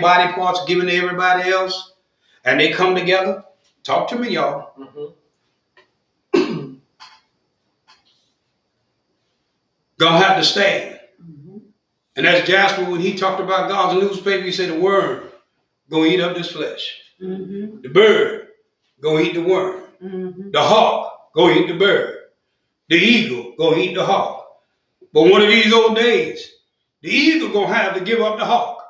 body parts given to everybody else, and they come together. Talk to me, y'all. Gonna have to stand. And that's Jasper when he talked about God's newspaper. He said the worm gonna eat up this flesh. The bird gonna eat the worm. The hawk gonna eat the bird. The eagle gonna eat the hawk. But one of these old days, the eagle gonna have to give up the hawk.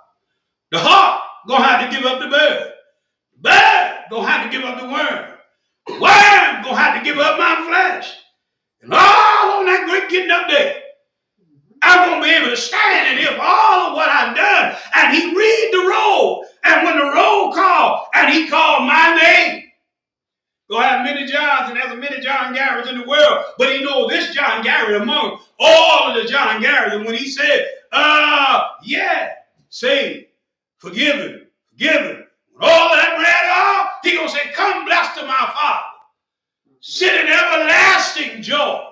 The hawk gonna have to give up the bird. The bird gonna have to give up the worm. The worm gonna have to give up my flesh. And all on that great getting up there, I'm going to be able to stand and hear all of what I've done. And he read the roll. And when the roll called, and he called my name. Go have many Johns, and there's many John Garrett's in the world. But he knows this John Garrett among all of the John Garrett's. And when he said, yeah, saved, forgiven. When all of that read off, he going to say, come blessed to my Father. Sit in everlasting joy.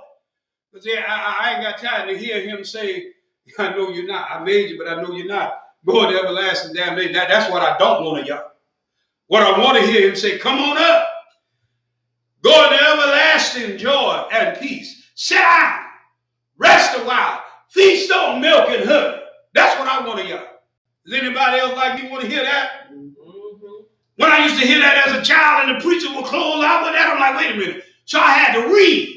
But see, I ain't got time to hear him say, I know you're not. I made you, but I know you're not. Going to everlasting damnation. That's what I don't want to y'all. What I want to hear him say, come on up. Go into everlasting joy and peace. Sit down. Rest a while. Feast on milk and honey. That's what I want to y'all. Does anybody else like me want to hear that? When I used to hear that as a child and the preacher would close out with that, I'm like, wait a minute. So I had to read.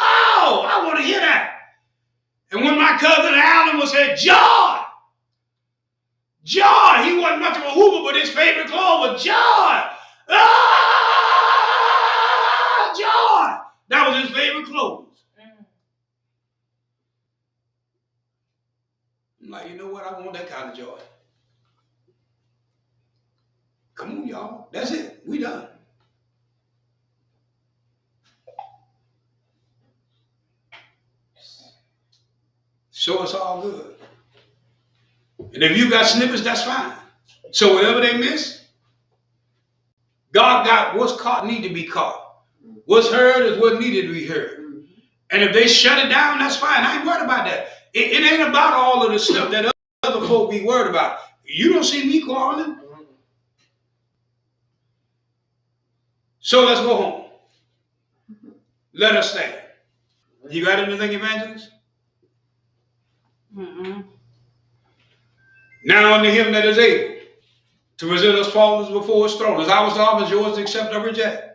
Oh, I want to hear that. And when my cousin Alan would say, joy, he wasn't much of a hooper, but his favorite clothes was joy. Joy. That was his favorite clothes. I'm like, you know what? I want that kind of joy. Come on, y'all. That's it. We done. So it's all good. And if you got snippets, that's fine. So whatever they miss, God got what's caught need to be caught. What's heard is what needed to be heard. And if they shut it down, that's fine. I ain't worried about that. It ain't about all of the stuff that other folk be worried about. You don't see me quarreling. So let's go home. Let us stand. You got anything, Evangelist? Now unto him that is able to present us faultless before his throne. As ours to offer, yours to accept or reject.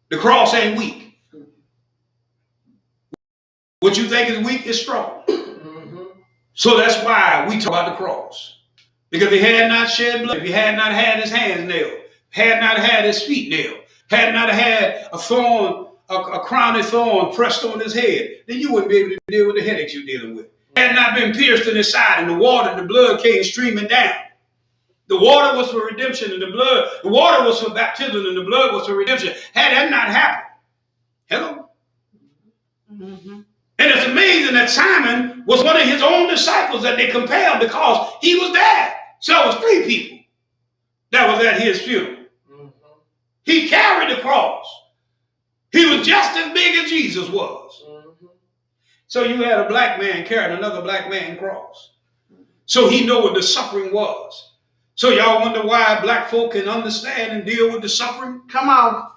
The cross ain't weak. What you think is weak is strong. So that's why we talk about the cross. Because if he had not shed blood, if he had not had his hands nailed, had not had his feet nailed, had not had a thorn, a crown of thorn pressed on his head, then you wouldn't be able to deal with the headaches you're dealing with. Had not been pierced in his side, and the water and the blood came streaming down. The water was for redemption, and the water was for baptism, and the blood was for redemption. Had that not happened, hello? And it's amazing that Simon was one of his own disciples that they compelled because he was there. So it was 3 people that was at his funeral. He carried the cross. He was just as big as Jesus was. So you had a black man carrying another black man's cross. So he knew what the suffering was. So y'all wonder why black folk can understand and deal with the suffering? Come on.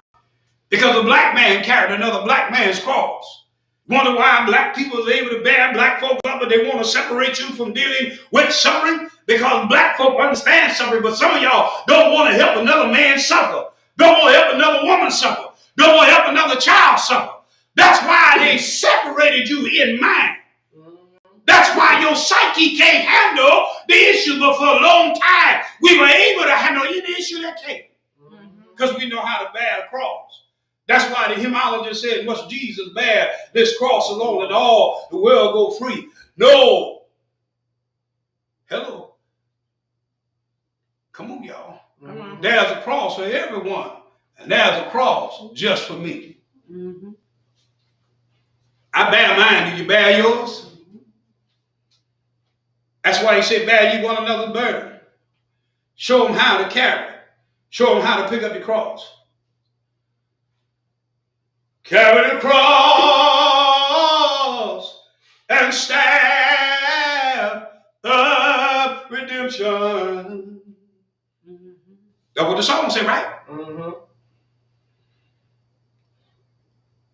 Because a black man carried another black man's cross. Wonder why black people is able to bear black folk up, but they want to separate you from dealing with suffering? Because black folk understand suffering, but some of y'all don't want to help another man suffer. Don't want to help another woman suffer. Don't want to help another child suffer. That's why they separated you in mind. That's why your psyche can't handle the issue, but for a long time, we were able to handle any issue that came. Because we know how to bear a cross. That's why the hymnologist said, must Jesus bear this cross alone and all the world go free? No. Hello. Come on, y'all. There's a cross for everyone. And there's a cross just for me. I bear mine. Do you bear yours? That's why he said, bear ye one another's burden. Show them how to carry. Show them how to pick up the cross. Carry the cross and stand up redemption. That's what the song said, right?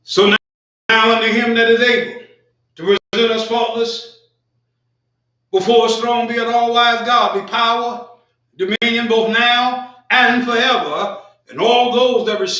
So now unto him that is able to present us faultless before his throne, be it all wise God, be power, dominion both now and forever, and all those that receive